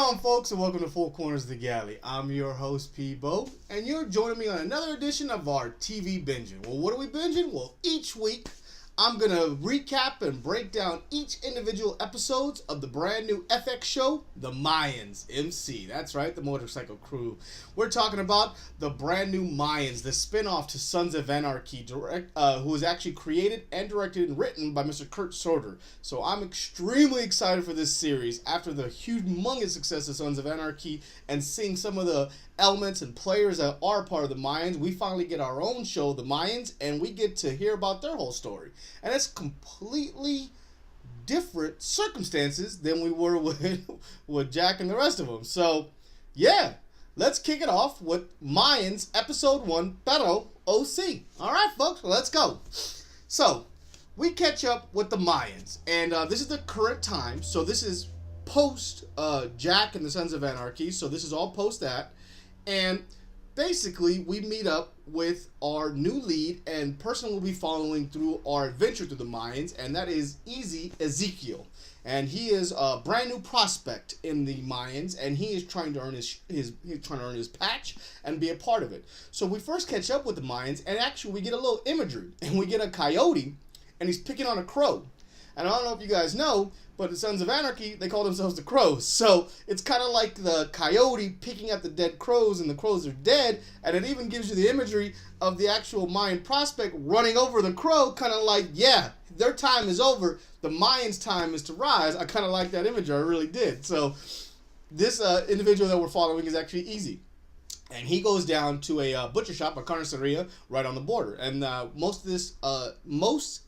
on, folks, and welcome to Four Corners of the Galley. I'm your host, PBO, and you're joining me on another edition of our TV binging. Well, what are we binging? Well, each week, I'm going to recap and break down each individual episodes of the brand new FX show, the Mayans MC. That's right, the motorcycle crew. We're talking about the brand new Mayans, the spinoff to Sons of Anarchy, who was actually created and directed and written by Mr. Kurt Sutter. So I'm extremely excited for this series after the humongous success of Sons of Anarchy and seeing some of the elements and players that are part of the Mayans. We finally get our own show, the Mayans, and we get to hear about their whole story. And it's completely different circumstances than we were with Jack and the rest of them. So, yeah, let's kick it off with Mayans Episode 1, Perro, OC. All right, folks, let's go. So, we catch up with the Mayans, and this is the current time. So this is post Jack and the Sons of Anarchy. So this is all post that. And basically, we meet up with our new lead and person we'll be following through our adventure through the Mayans, and that is Easy Ezekiel. And he is a brand new prospect in the Mayans, and he is trying to earn his patch and be a part of it. So we first catch up with the Mayans, and actually we get a little imagery, and we get a coyote, and he's picking on a crow. And I don't know if you guys know, but the Sons of Anarchy, they call themselves the Crows. So it's kind of like the coyote picking at the dead crows, and the crows are dead. And it even gives you the imagery of the actual Mayan prospect running over the crow, kind of like, yeah, their time is over. The Mayans' time is to rise. I kind of like that imagery. I really did. So this individual that we're following is actually Easy. And he goes down to a butcher shop, a carniceria, right on the border. And most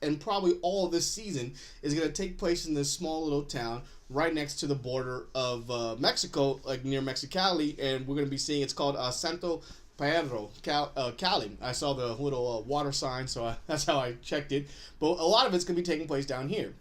and probably all of this season is going to take place in this small little town right next to the border of Mexico, like near Mexicali. And we're going to be seeing, it's called Santo Perro, Cali. I saw the little water sign, so that's how I checked it. But a lot of it's going to be taking place down here.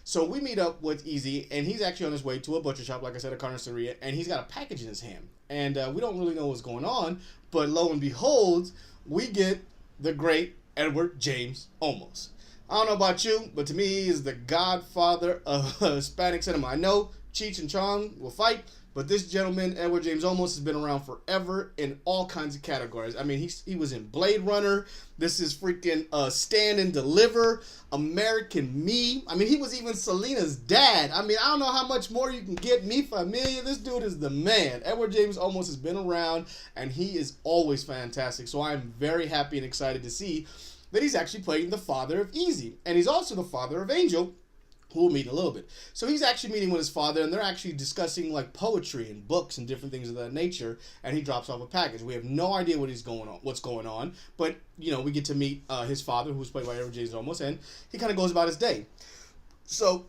So we meet up with Easy, and he's actually on his way to a butcher shop, like I said, a carniceria, and he's got a package in his hand. And we don't really know what's going on, but lo and behold, we get the great Edward James Olmos. I don't know about you, but to me, he is the godfather of Hispanic cinema. I know Cheech and Chong will fight, but this gentleman, Edward James Olmos, has been around forever in all kinds of categories. I mean, he was in Blade Runner. This is freaking Stand and Deliver, American Me. I mean, he was even Selena's dad. I mean, I don't know how much more you can get. Me Familia. This dude is the man. Edward James Olmos has been around, and he is always fantastic. So I'm very happy and excited to see that he's actually playing the father of Easy. And he's also the father of Angel, who we'll meet in a little bit. So he's actually meeting with his father, and they're actually discussing like poetry and books and different things of that nature. And he drops off a package. We have no idea what's going on, but you know, we get to meet his father, who's played by Edward James Olmos, and he kind of goes about his day. So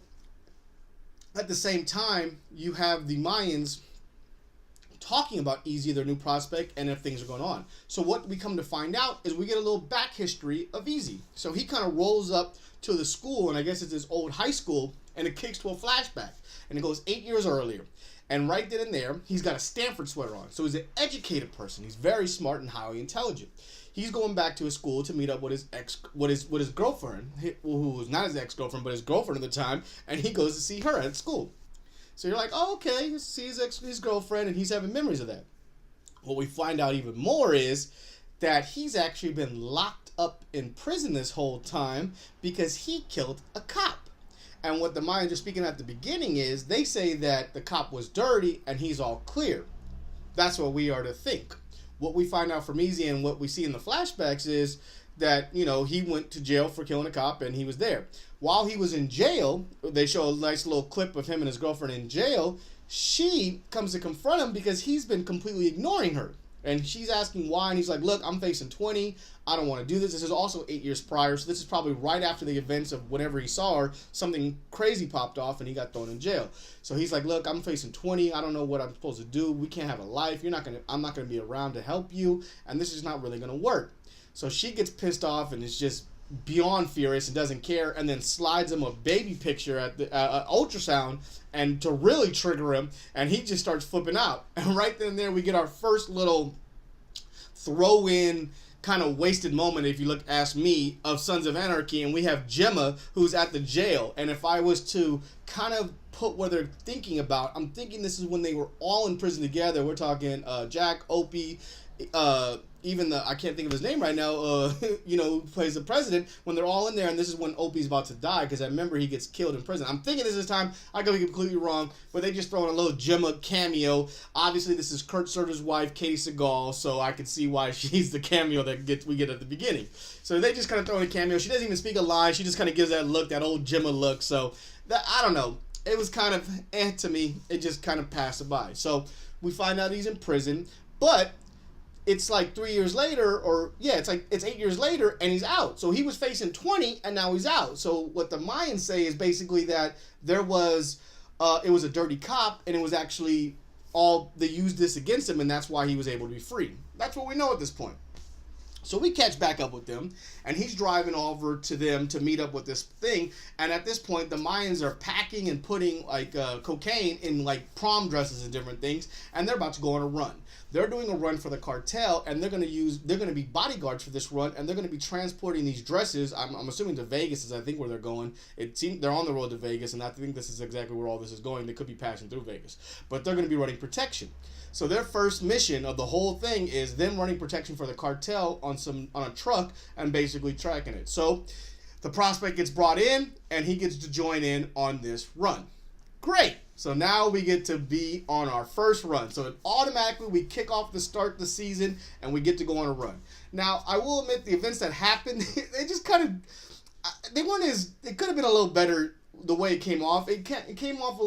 at the same time, you have the Mayans talking about Easy, their new prospect, and if things are going on. So what we come to find out is we get a little back history of Easy. So he kind of rolls up to the school, and I guess it's his old high school, and it kicks to a flashback, and it goes 8 years earlier. And right then and there, he's got a Stanford sweater on. So he's an educated person. He's very smart and highly intelligent. He's going back to his school to meet up with his girlfriend, who was not his ex-girlfriend, but his girlfriend at the time, and he goes to see her at school. So you're like, oh, okay, see his girlfriend, and he's having memories of that. What we find out even more is that he's actually been locked up in prison this whole time because he killed a cop. And what the Mayans are speaking at the beginning is, they say that the cop was dirty and he's all clear. That's what we are to think. What we find out from Easy and what we see in the flashbacks is that, you know, he went to jail for killing a cop and he was there. While he was in jail, they show a nice little clip of him and his girlfriend in jail. She comes to confront him because he's been completely ignoring her. And she's asking why, and he's like, look, I'm facing 20. I don't want to do this. This is also 8 years prior, so this is probably right after the events of whenever he saw her, something crazy popped off, and he got thrown in jail. So he's like, look, I'm facing 20. I don't know what I'm supposed to do. We can't have a life. I'm not going to be around to help you, and this is not really going to work. So she gets pissed off and is just beyond furious and doesn't care, and then slides him a baby picture at the ultrasound, and to really trigger him, and he just starts flipping out. And right then and there, we get our first little throw in kind of wasted moment, if you ask me, of Sons of Anarchy, and we have Gemma who's at the jail. And if I was to kind of put what they're thinking about, I'm thinking this is when they were all in prison together. We're talking Jack, Opie, even I can't think of his name right now, who plays the president, when they're all in there, and this is when Opie's about to die, because I remember he gets killed in prison. I'm thinking this is time, I could be completely wrong, but they just throw in a little Gemma cameo. Obviously, this is Kurt Sutter's wife, Katie Seagal, so I can see why she's the cameo that we get at the beginning. So they just kind of throw in a cameo. She doesn't even speak a line. She just kind of gives that look, that old Gemma look. So, I don't know. It was kind of to me. It just kind of passed by. So we find out he's in prison, but it's like 3 years later, it's 8 years later, and he's out. So he was facing 20, and now he's out. So what the Mayans say is basically that it was a dirty cop, and it was actually they used this against him, and that's why he was able to be free. That's what we know at this point. So we catch back up with them, and he's driving over to them to meet up with this thing. And at this point, the Mayans are packing and putting cocaine in prom dresses and different things, and they're about to go on a run. They're doing a run for the cartel, and they're going to be bodyguards for this run, and they're going to be transporting these dresses. I'm assuming to Vegas is I think where they're going. It seems they're on the road to Vegas, and I think this is exactly where all this is going. They could be passing through Vegas, but they're going to be running protection. So their first mission of the whole thing is them running protection for the cartel on a truck and basically tracking it. So the prospect gets brought in, and he gets to join in on this run. Great. So now we get to be on our first run. So automatically we kick off to start the season, and we get to go on a run. Now, I will admit the events that happened, they just kind of, it could have been a little better the way it came off. It came off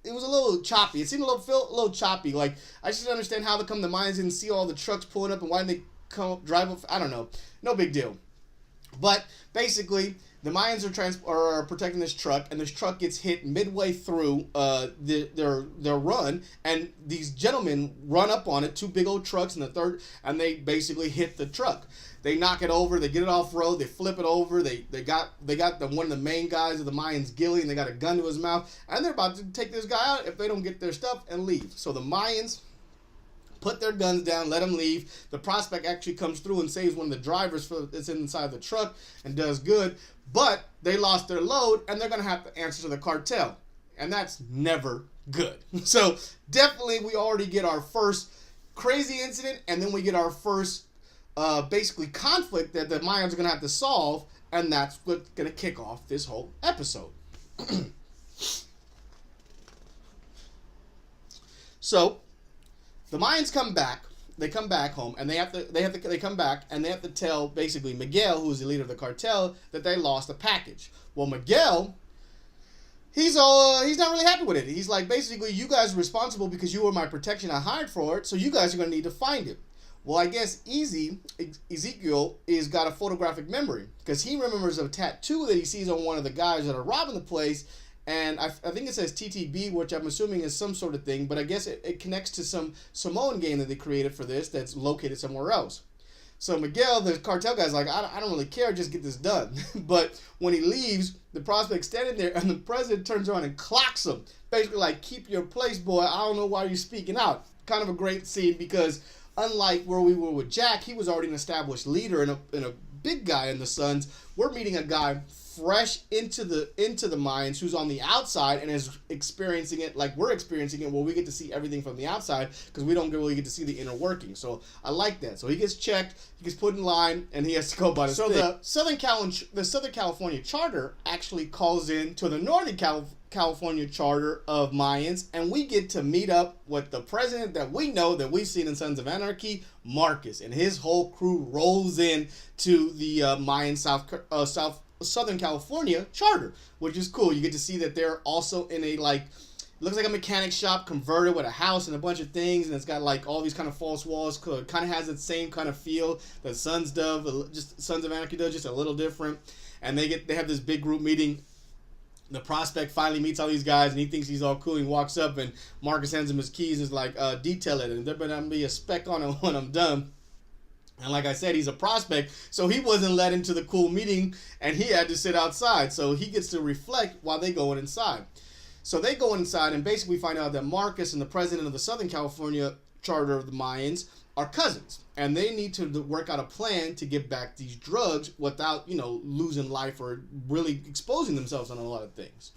it was a little choppy. It seemed a little choppy. I just didn't understand how the Mayans didn't see all the trucks pulling up, and why didn't they drive up. I don't know. No big deal. But basically, the Mayans are protecting this truck, and this truck gets hit midway through their run, and these gentlemen run up on it, two big old trucks, and they basically hit the truck. They knock it over, they get it off road, they flip it over, they got one of the main guys of the Mayans, Galley, and they got a gun to his mouth, and they're about to take this guy out if they don't get their stuff and leave. So the Mayans put their guns down, let them leave. The prospect actually comes through and saves one of the drivers that's inside the truck and does good, but they lost their load, and they're going to have to answer to the cartel, and that's never good. So definitely we already get our first crazy incident, and then we get our first basically conflict that the Mayans are going to have to solve, and that's what's going to kick off this whole episode. So the Mayans come back. They come back home, and they come back, and they have to tell basically Miguel, who's the leader of the cartel, that they lost a package. Well, Miguel, he's not really happy with it. He's like, basically, you guys are responsible because you were my protection. I hired for it, so you guys are going to need to find it. Well, I guess Ezekiel is got a photographic memory, because he remembers a tattoo that he sees on one of the guys that are robbing the place, and I think it says TTB, which I'm assuming is some sort of thing, but I guess it connects to some Samoan game that they created for this that's located somewhere else. So Miguel, the cartel guy's like, I don't really care, just get this done. But when he leaves, the prospect's standing there, and the president turns around and clocks him. Basically like, keep your place, boy. I don't know why you're speaking out. Kind of a great scene, because unlike where we were with Jack, he was already an established leader and a big guy in the Sons. We're meeting a guy fresh into the Mayans who's on the outside and is experiencing it like we're experiencing it, where we get to see everything from the outside, because we don't really get to see the inner working. So I like that. So he gets checked, he gets put in line, and he has to go by his thing. The Southern California charter actually calls in to the Northern California charter of Mayans, and we get to meet up with the president that we know, that we've seen in Sons of Anarchy, Marcus, and his whole crew rolls in to the Mayan Southern California charter, which is cool. You get to see that they're also in a looks like a mechanic shop converted with a house and a bunch of things, and it's got all these kind of false walls. Kind of has the same kind of feel that Sons does, just Sons of Anarchy does, just a little different. And they have this big group meeting. The prospect finally meets all these guys, and he thinks he's all cool. He walks up, and Marcus hands him his keys and is like, detail it, and there better not be a speck on it when I'm done. And like I said, he's a prospect, so he wasn't let into the cool meeting, and he had to sit outside. So he gets to reflect while they go inside. So they go inside, and basically find out that Marcus and the president of the Southern California charter of the Mayans are cousins, and they need to work out a plan to get back these drugs without, losing life or really exposing themselves on a lot of things.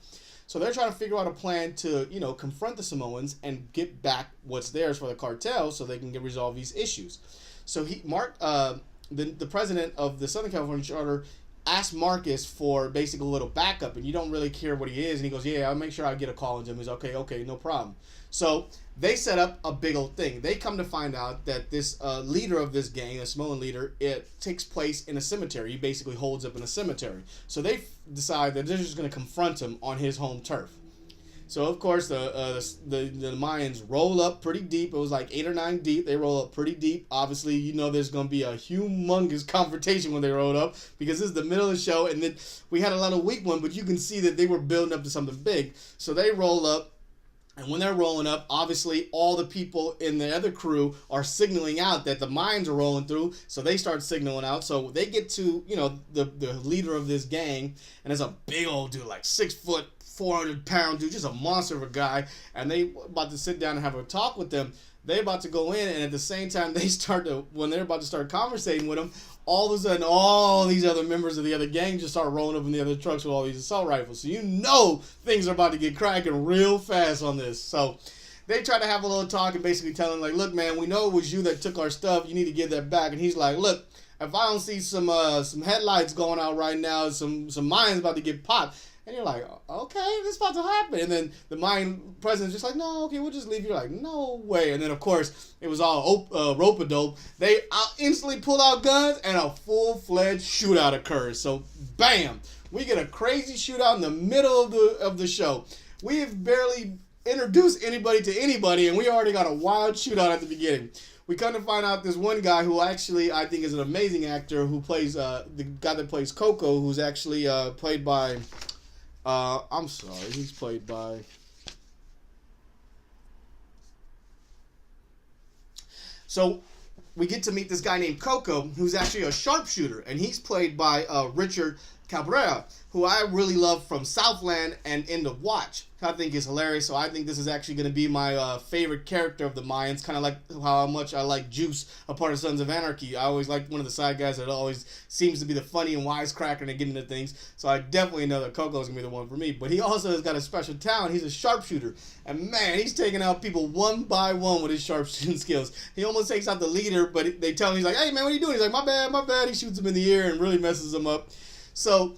So they're trying to figure out a plan to, confront the Samoans and get back what's theirs for the cartel so they can resolve these issues. So the president of the Southern California Charter asked Marcus for basically a little backup, and you don't really care what he is. And he goes, yeah, I'll make sure I get a call into him. He's okay, no problem. So they set up a big old thing. They come to find out that this leader of this gang, a Samoan leader, it takes place in a cemetery. He basically holds up in a cemetery. So they decide that they're just going to confront him on his home turf. So, of course, the Mayans roll up pretty deep. It was like 8 or 9 deep. They roll up pretty deep. Obviously, there's going to be a humongous confrontation when they roll up because this is the middle of the show. And then we had a lot of weak one, but you can see that they were building up to something big. So they roll up. And when they're rolling up, obviously, all the people in the other crew are signaling out that the Mayans are rolling through. So they start signaling out. So they get to, the leader of this gang. And it's a big old dude, like 6 foot, 400-pound dude, just a monster of a guy, and they about to sit down and have a talk with them. They're about to go in, and at the same time, when they're about to start conversating with them, all of a sudden, all these other members of the other gang just start rolling up in the other trucks with all these assault rifles. So things are about to get cracking real fast on this. So they try to have a little talk and basically tell him, like, look, man, we know it was you that took our stuff. You need to give that back. And he's like, look, if I don't see some headlights going out right now, some Mayans about to get popped. And you're like, okay, this is about to happen. And then the Mayan president's just like, no, okay, we'll just leave. You're like, no way. And then, of course, it was all rope-a-dope. They instantly pull out guns, and a full-fledged shootout occurs. So, bam, we get a crazy shootout in the middle of the show. We have barely introduced anybody to anybody, and we already got a wild shootout at the beginning. We come to find out this one guy who actually I think is an amazing actor who plays the guy that plays Coco, who's actually played by... I'm sorry, he's played by... So, we get to meet this guy named Coco, who's actually a sharpshooter, and he's played by Richard Cabrera, who I really love from Southland and End of Watch. I think is hilarious, so I think this is actually going to be my favorite character of the Mayans, kind of like how much I like Juice, a part of Sons of Anarchy. I always like one of the side guys that always seems to be the funny and wisecracker and get into things, so I definitely know that Coco is going to be the one for me. But he also has got a special talent. He's a sharpshooter, and man, he's taking out people one by one with his sharpshooting skills. He almost takes out the leader, but they tell him, he's like, hey man, what are you doing? He's like, my bad. He shoots him in the ear and really messes him up. So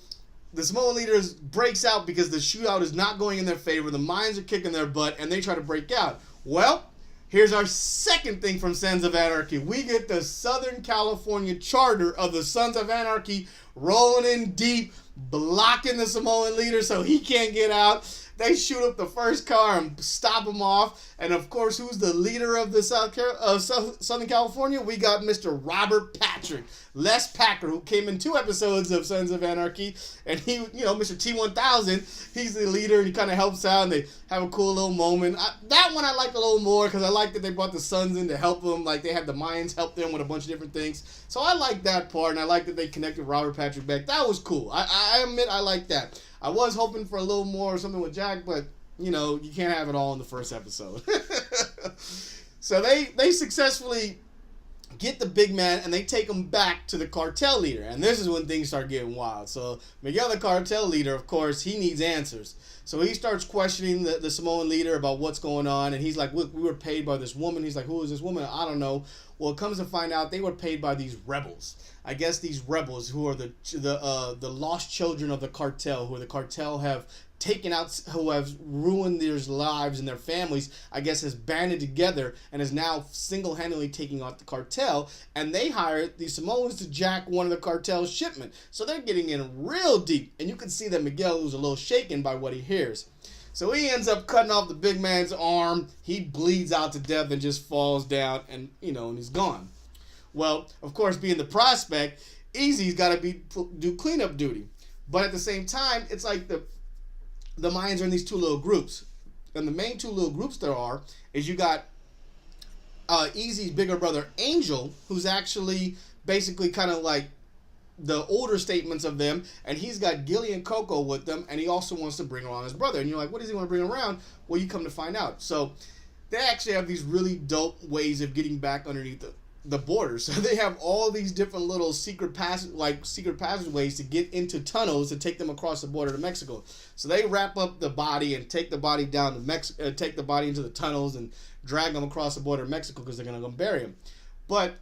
the Samoan leaders breaks out because the shootout is not going in their favor. The Mayans are kicking their butt, and they try to break out. Well, here's our second thing from Sons of Anarchy. We get the Southern California Charter of the Sons of Anarchy rolling in deep, blocking the Samoan leader so he can't get out. They shoot up the first car and stop him off. And, of course, who's the leader of the Southern California? We got Mr. Robert Patrick, Les Packer, who came in 2 episodes of Sons of Anarchy. And he, Mr. T-1000, he's the leader, and he kind of helps out, and they have a cool little moment. That one I like a little more because I like that they brought the Sons in to help them. Like, they had the Mayans help them with a bunch of different things. So I like that part, and I like that they connected Robert Patrick back. That was cool. I admit I like that. I was hoping for a little more or something with Jack, but, you can't have it all in the first episode. So they successfully get the big man, and they take him back to the cartel leader. And this is when things start getting wild. So Miguel, the cartel leader, of course, he needs answers. So he starts questioning the Samoan leader about what's going on. And he's like, look, we were paid by this woman. He's like, who is this woman? I don't know. Well, it comes to find out they were paid by these rebels. I guess these rebels who are the lost children of the cartel, who the cartel have taken out, who have ruined their lives and their families, I guess has banded together and is now single-handedly taking out the cartel. And they hired the Samoans to jack one of the cartel's shipment. So they're getting in real deep. And you can see that Miguel was a little shaken by what he hears. So he ends up cutting off the big man's arm. He bleeds out to death and just falls down, and and he's gone. Well, of course, being the prospect, Easy's got to do cleanup duty. But at the same time, it's like the Mayans are in these 2 little groups. And the main 2 little groups there are is you got Easy's bigger brother, Angel, who's actually basically kind of like the older statements of them, and he's got Galley and Coco with them, and he also wants to bring around his brother. And you're like, what does he want to bring around? Well, you come to find out. So they actually have these really dope ways of getting back underneath the border. So they have all these different little secret passageways to get into tunnels to take them across the border to Mexico. So they wrap up the body and take the body down to Mexico, take the body into the tunnels and drag them across the border to Mexico because they're gonna go bury him. But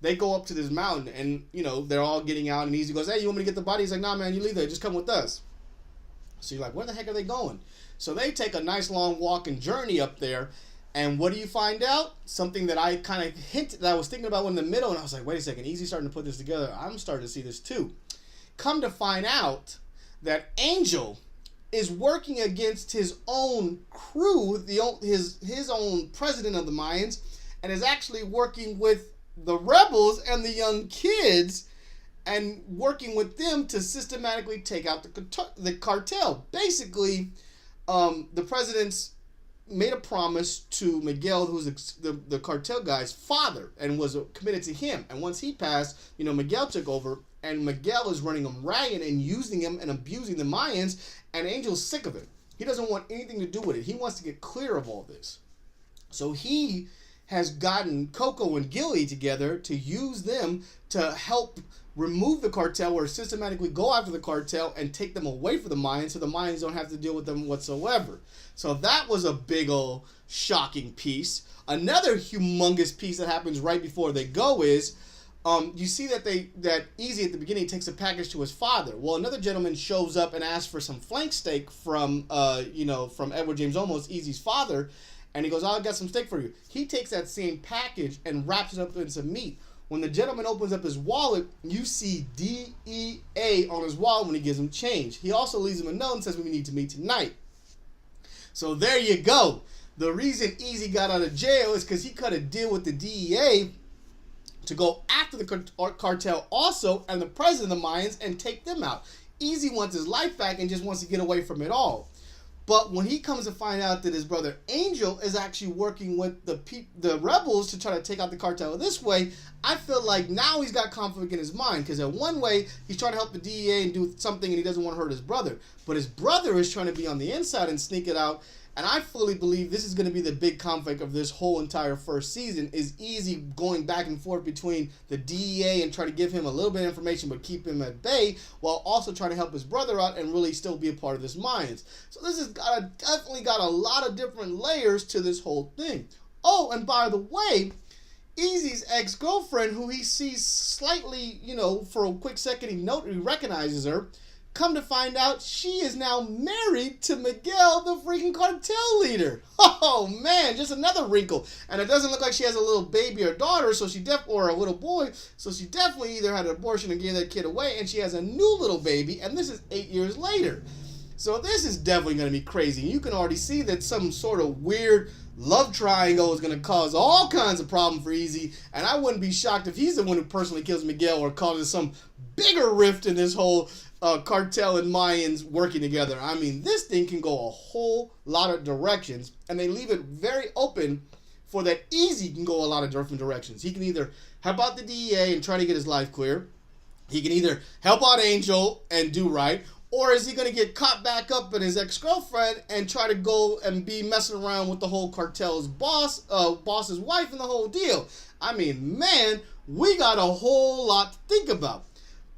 they go up to this mountain and they're all getting out, and Easy goes, "Hey, you want me to get the body?" He's like, "Nah, man, you leave there. Just come with us." So you're like, where the heck are they going? So they take a nice long walk and journey up there. And what do you find out? Something that I kind of hinted, that I was thinking about in the middle, and I was like, wait a second, Easy starting to put this together. I'm starting to see this too. Come to find out that Angel is working against his own crew, his own president of the Mayans, and is actually working with the rebels and the young kids and working with them to systematically take out the cartel. Basically, the president's made a promise to Miguel, who's the cartel guy's father, and was committed to him. And once he passed, Miguel took over, and Miguel is running him ragged and using him and abusing the Mayans, and Angel's sick of it. He doesn't want anything to do with it. He wants to get clear of all this. So he has gotten Coco and Galley together to use them to help remove the cartel, or systematically go after the cartel and take them away from the Mayans, so the Mayans don't have to deal with them whatsoever. So that was a big ol' shocking piece. Another humongous piece that happens right before they go is, you see that Easy at the beginning takes a package to his father. Well, another gentleman shows up and asks for some flank steak from Edward James Olmos, Easy's father, and he goes, "Oh, I got some steak for you." He takes that same package and wraps it up in some meat. When the gentleman opens up his wallet, you see DEA on his wallet when he gives him change. He also leaves him a note and says, "We need to meet tonight." So there you go. The reason Easy got out of jail is because he cut a deal with the DEA to go after the cartel also, and the president of the Mayans, and take them out. Easy wants his life back and just wants to get away from it all. But when he comes to find out that his brother Angel is actually working with the rebels to try to take out the cartel this way, I feel like now he's got conflict in his mind. Because in one way, he's trying to help the DEA and do something, and he doesn't want to hurt his brother. But his brother is trying to be on the inside and sneak it out. And I fully believe this is going to be the big conflict of this whole entire first season, is Easy going back and forth between the DEA and trying to give him a little bit of information but keep him at bay, while also trying to help his brother out and really still be a part of this Mayans. So this has definitely got a lot of different layers to this whole thing. Oh, and by the way, Easy's ex-girlfriend, who he sees slightly, for a quick second he recognizes her, come to find out, she is now married to Miguel, the freaking cartel leader. Oh man, just another wrinkle. And it doesn't look like she has a little baby or daughter, or a little boy. So she definitely either had an abortion and gave that kid away, and she has a new little baby, and this is 8 years later. So this is definitely going to be crazy. You can already see that some sort of weird love triangle is going to cause all kinds of problems for Easy, and I wouldn't be shocked if he's the one who personally kills Miguel or causes some bigger rift in this whole cartel and Mayans working together. I mean, this thing can go a whole lot of directions, and they leave it very open for that Easy can go a lot of different directions. He can either help out the DEA and try to get his life clear. He can either help out Angel and do right, or is he going to get caught back up in his ex-girlfriend and try to go and be messing around with the whole cartel's boss's wife and the whole deal? I mean, man, we got a whole lot to think about.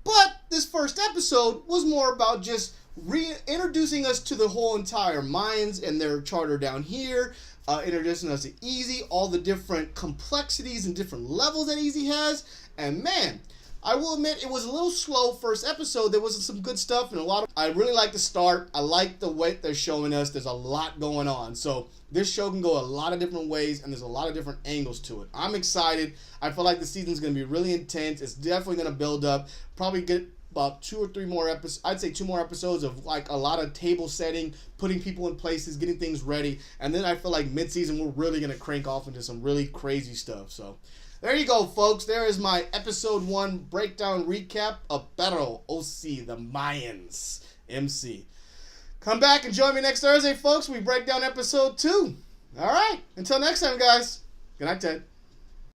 But this first episode was more about just reintroducing us to the whole entire Mayans and their charter down here, introducing us to Easy, all the different complexities and different levels that Easy has, and man, I will admit it was a little slow first episode. There was some good stuff and I really like the start. I like the way they're showing us. There's a lot going on. So this show can go a lot of different ways, and there's a lot of different angles to it. I'm excited. I feel like the season's going to be really intense. It's definitely going to build up. Probably get about 2 or 3 more episodes. I'd say 2 more episodes of like a lot of table setting, putting people in places, getting things ready. And then I feel like mid-season we're really going to crank off into some really crazy stuff. So there you go, folks. There is my episode 1 breakdown recap of Perro, OC, the Mayans MC. Come back and join me next Thursday, folks. We break down episode 2. All right. Until next time, guys. Good night, Ted.